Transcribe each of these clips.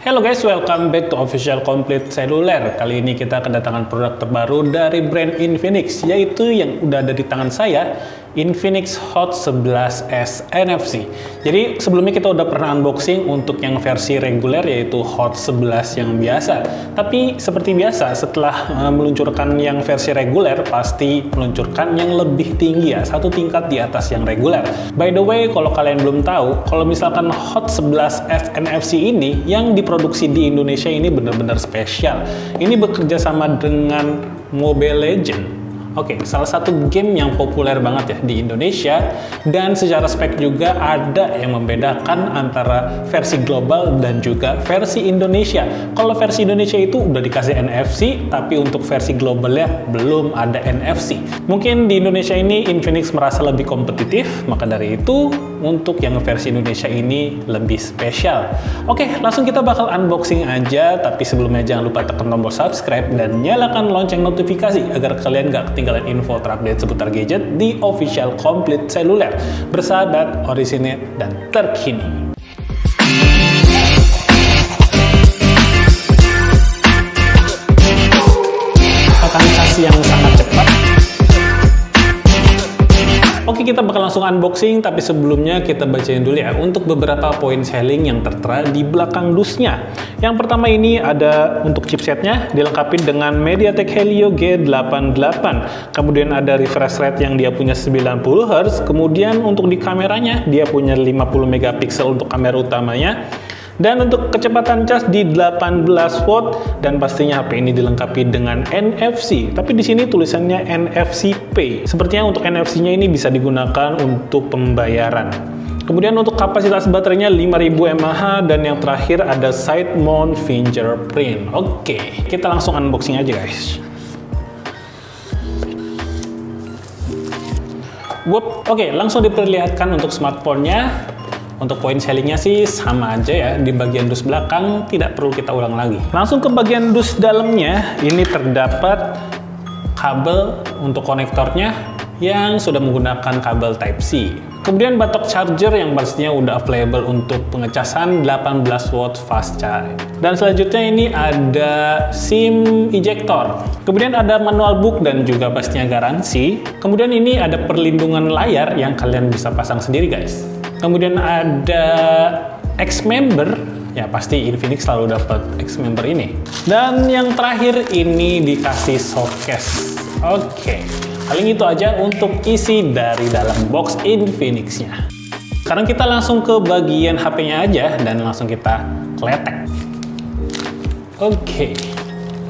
Hello guys, welcome back to Official Complete Cellular. Kali ini kita kedatangan produk terbaru dari brand Infinix, yaitu yang udah ada di tangan saya, Infinix Hot 11S NFC. Jadi sebelumnya kita udah pernah unboxing untuk yang versi reguler, yaitu Hot 11 yang biasa. Tapi seperti biasa, setelah meluncurkan yang versi reguler, pasti meluncurkan yang lebih tinggi ya, satu tingkat di atas yang reguler. By the way, kalau kalian belum tahu, kalau misalkan Hot 11S NFC ini yang diproduksi di Indonesia ini benar-benar spesial. Ini bekerja sama dengan Mobile Legends. Oke, salah satu game yang populer banget ya di Indonesia, dan secara spek juga ada yang membedakan antara versi global dan juga versi Indonesia. Kalau versi Indonesia itu udah dikasih NFC, tapi untuk versi globalnya belum ada NFC. Mungkin di Indonesia ini Infinix merasa lebih kompetitif, maka dari itu untuk yang versi Indonesia ini lebih spesial. Oke, langsung kita bakal unboxing aja, tapi sebelumnya jangan lupa tekan tombol subscribe dan nyalakan lonceng notifikasi agar kalian gak ketinggalan info terupdate seputar gadget di Official Complete Cellular, bersahabat, orisinil, dan terkini. Akan cas yang sangat cepat. Oke, kita bakal langsung unboxing, tapi sebelumnya kita bacain dulu ya untuk beberapa poin selling yang tertera di belakang dusnya. Yang pertama ini ada untuk chipsetnya, dilengkapi dengan MediaTek Helio G88. Kemudian ada refresh rate yang dia punya 90 Hz. Kemudian untuk di kameranya, dia punya 50 megapiksel untuk kamera utamanya. Dan untuk kecepatan cas di 18 watt, dan pastinya HP ini dilengkapi dengan NFC. Tapi di sini tulisannya NFC Pay. Sepertinya untuk NFC-nya ini bisa digunakan untuk pembayaran. Kemudian untuk kapasitas baterainya 5000 mAh, dan yang terakhir ada side mount fingerprint. Oke, kita langsung unboxing aja guys. Oke, langsung diperlihatkan untuk smartphone-nya. Untuk poin sellingnya sih sama aja ya, di bagian dus belakang tidak perlu kita ulang lagi. Langsung ke bagian dus dalamnya, ini terdapat kabel untuk konektornya yang sudah menggunakan kabel Type-C. Kemudian batok charger yang pastinya udah available untuk pengecasan 18 watt fast charge. Dan selanjutnya ini ada SIM ejector. Kemudian ada manual book dan juga pastinya garansi. Kemudian ini ada perlindungan layar yang kalian bisa pasang sendiri guys. Kemudian ada X-Member, ya pasti Infinix selalu dapat X-Member ini. Dan yang terakhir ini dikasih showcase. Oke, paling itu aja untuk isi dari dalam box Infinix-nya. Sekarang kita langsung ke bagian HP-nya aja dan langsung kita kletek.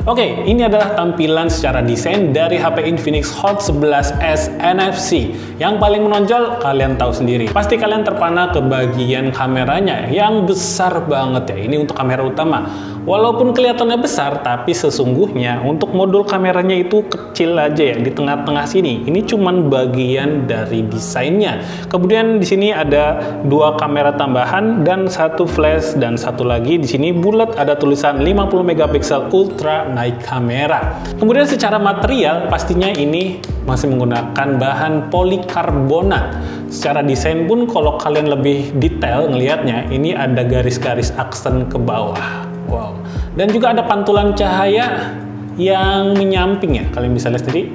Oke, ini adalah tampilan secara desain dari HP Infinix Hot 11S NFC. Yang paling menonjol kalian tahu sendiri. Pasti kalian terpana ke bagian kameranya yang besar banget ya. Ini untuk kamera utama. Walaupun kelihatannya besar, tapi sesungguhnya untuk modul kameranya itu kecil aja ya di tengah-tengah sini. Ini cuman bagian dari desainnya. Kemudian di sini ada dua kamera tambahan dan satu flash, dan satu lagi di sini bulat ada tulisan 50 megapiksel ultra night kamera. Kemudian secara material pastinya ini masih menggunakan bahan polikarbonat. Secara desain pun kalau kalian lebih detail ngelihatnya, ini ada garis-garis aksen ke bawah. Wow. Dan juga ada pantulan cahaya yang menyamping ya, kalian bisa lihat sendiri.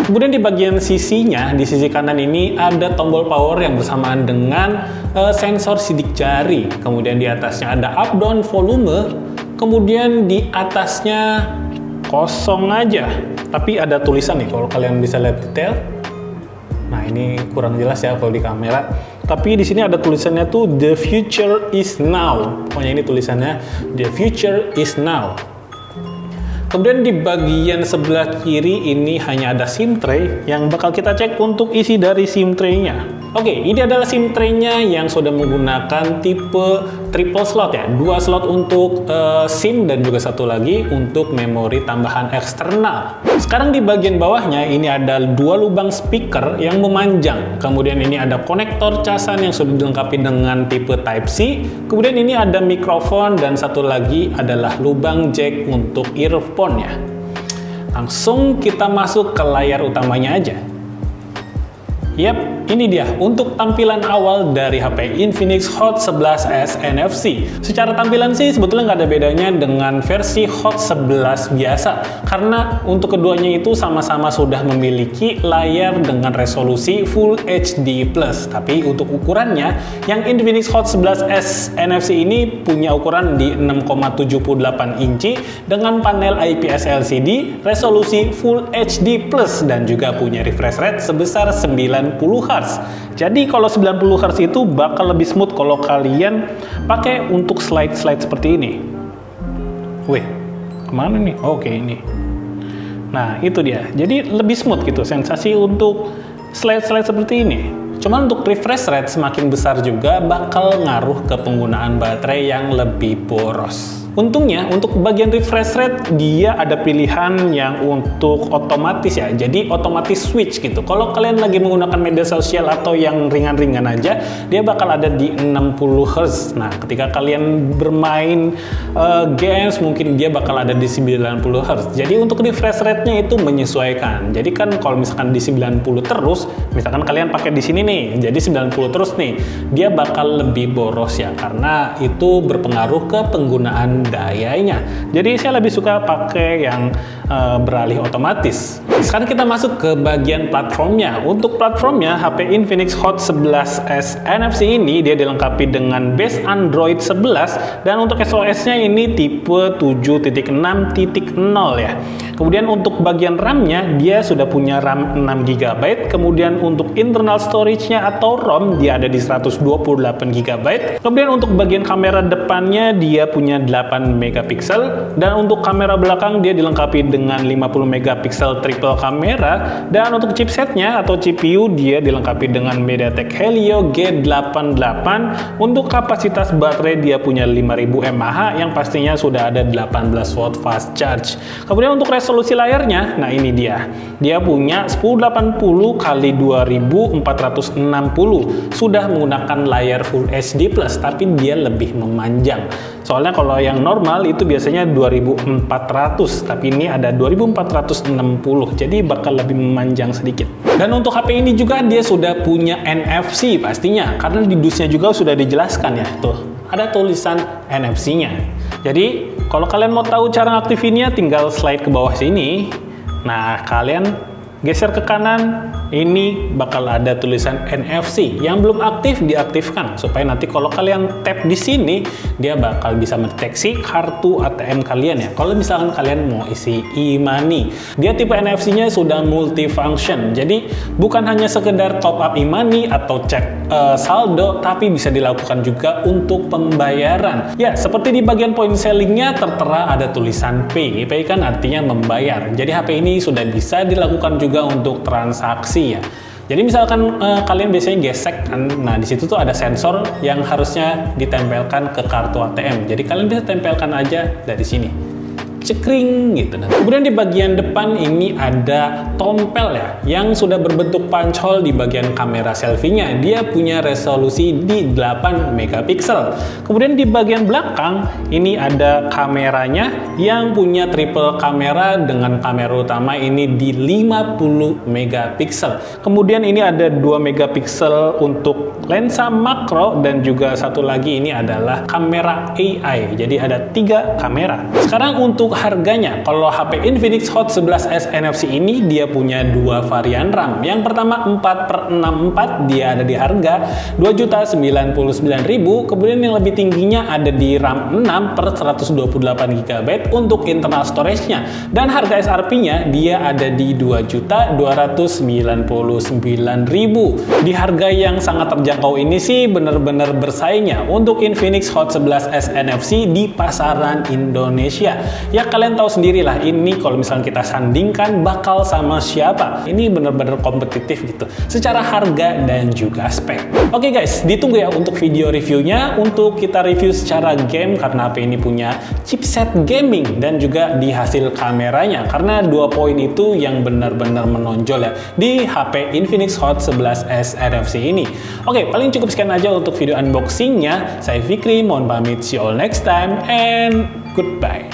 Kemudian di bagian sisinya, di sisi kanan ini ada tombol power yang bersamaan dengan sensor sidik jari. Kemudian di atasnya ada up down volume. Kemudian di atasnya kosong aja, tapi ada tulisan nih kalau kalian bisa lihat detail. Nah, ini kurang jelas ya kalau di kamera. Tapi di sini ada tulisannya tuh "The future is now". Pokoknya ini tulisannya "The future is now". Kemudian di bagian sebelah kiri ini hanya ada SIM tray yang bakal kita cek untuk isi dari SIM tray-nya. Oke, ini adalah SIM tray-nya yang sudah menggunakan tipe triple slot ya. 2 slot untuk SIM dan juga satu lagi untuk memori tambahan eksternal. Sekarang di bagian bawahnya ini ada 2 lubang speaker yang memanjang. Kemudian ini ada konektor casan yang sudah dilengkapi dengan tipe Type-C. Kemudian ini ada mikrofon dan satu lagi adalah lubang jack untuk earphone ya. Langsung kita masuk ke layar utamanya aja. Yap, ini dia untuk tampilan awal dari HP Infinix Hot 11s NFC. Secara tampilan sih sebetulnya nggak ada bedanya dengan versi Hot 11 biasa, karena untuk keduanya itu sama-sama sudah memiliki layar dengan resolusi Full HD+. Tapi untuk ukurannya, yang Infinix Hot 11s NFC ini punya ukuran di 6,78 inci dengan panel IPS LCD, resolusi Full HD+, dan juga punya refresh rate sebesar 90 Hz. Jadi kalau 90 Hz itu bakal lebih smooth kalau kalian pakai untuk slide-slide seperti ini. Wih, kemana nih? Oke, ini. Nah, itu dia. Jadi lebih smooth gitu sensasi untuk slide-slide seperti ini. Cuman untuk refresh rate semakin besar juga bakal ngaruh ke penggunaan baterai yang lebih boros. Untungnya untuk bagian refresh rate dia ada pilihan yang untuk otomatis ya, jadi otomatis switch gitu. Kalau kalian lagi menggunakan media sosial atau yang ringan-ringan aja, dia bakal ada di 60 Hz. Nah, ketika kalian bermain games mungkin dia bakal ada di 90 Hz. Jadi untuk refresh rate-nya itu menyesuaikan. Jadi kan kalau misalkan di 90 terus, misalkan kalian pakai di sini nih, jadi 90 terus nih, dia bakal lebih boros ya, karena itu berpengaruh ke penggunaan dayanya. Jadi saya lebih suka pakai yang beralih otomatis. Sekarang kita masuk ke bagian platformnya. Untuk platformnya, HP Infinix Hot 11s NFC ini dia dilengkapi dengan base Android 11 dan untuk SOS-nya ini tipe 7.6.0 ya. Kemudian untuk bagian RAM-nya dia sudah punya RAM 6 GB. Kemudian untuk internal storage-nya atau ROM dia ada di 128 GB. Kemudian untuk bagian kamera depannya dia punya 8 megapiksel dan untuk kamera belakang dia dilengkapi dengan 50 megapiksel triple kamera dan untuk chipsetnya atau CPU dia dilengkapi dengan MediaTek Helio G88. Untuk kapasitas baterai dia punya 5000 mAh yang pastinya sudah ada 18 watt fast charge. Kemudian untuk resolusi layarnya, nah ini dia punya 1080 x 2460, sudah menggunakan layar Full HD+, tapi dia lebih memanjang. Soalnya kalau yang normal itu biasanya 2400, tapi ini ada 2460, jadi bakal lebih memanjang sedikit. Dan untuk HP ini juga dia sudah punya NFC pastinya, karena di dusnya juga sudah dijelaskan ya, tuh ada tulisan NFC-nya. Jadi kalau kalian mau tahu cara ngaktifinnya, tinggal slide ke bawah sini. Nah, kalian geser ke kanan, ini bakal ada tulisan NFC. Yang belum aktif diaktifkan supaya nanti kalau kalian tap di sini dia bakal bisa mendeteksi kartu ATM kalian ya. Kalau misalkan kalian mau isi e-money, dia tipe NFC-nya sudah multifunction. Jadi bukan hanya sekedar top up e-money atau cek saldo, tapi bisa dilakukan juga untuk pembayaran. Ya, seperti di bagian point selling-nya tertera ada tulisan Pay. Pay kan artinya membayar. Jadi HP ini sudah bisa dilakukan juga untuk transaksi ya. Jadi misalkan kalian biasanya gesek kan, nah di situ tuh ada sensor yang harusnya ditempelkan ke kartu ATM. Jadi kalian bisa tempelkan aja dari sini. Cekring gitu. Kemudian di bagian depan ini ada tompel ya, yang sudah berbentuk punch hole di bagian kamera selfie-nya. Dia punya resolusi di 8 megapiksel. Kemudian di bagian belakang ini ada kameranya yang punya triple kamera dengan kamera utama ini di 50 megapiksel. Kemudian ini ada 2 megapiksel untuk lensa makro dan juga satu lagi ini adalah kamera AI. Jadi ada 3 kamera. Sekarang untuk harganya, kalau HP Infinix Hot 11s NFC ini dia punya 2 varian RAM. Yang pertama 4/64 dia ada di harga 2.099.000. Kemudian yang lebih tingginya ada di RAM 6/128 GB untuk internal storage-nya. Dan harga SRP-nya dia ada di 2.299.000. Di harga yang sangat terjangkau ini sih benar-benar bersaing ya untuk Infinix Hot 11s NFC di pasaran Indonesia. Ya kalian tahu sendiri lah, ini kalau misalnya kita sandingkan bakal sama siapa. Ini bener-bener kompetitif gitu secara harga dan juga spek. Oke guys, ditunggu ya untuk video reviewnya. Untuk kita review secara game karena HP ini punya chipset gaming dan juga di hasil kameranya, karena 2 poin itu yang benar-benar menonjol ya di HP Infinix Hot 11s NFC ini. Oke, paling cukup sekian aja untuk video unboxingnya. Saya Fikri, mohon pamit, see you all next time and goodbye.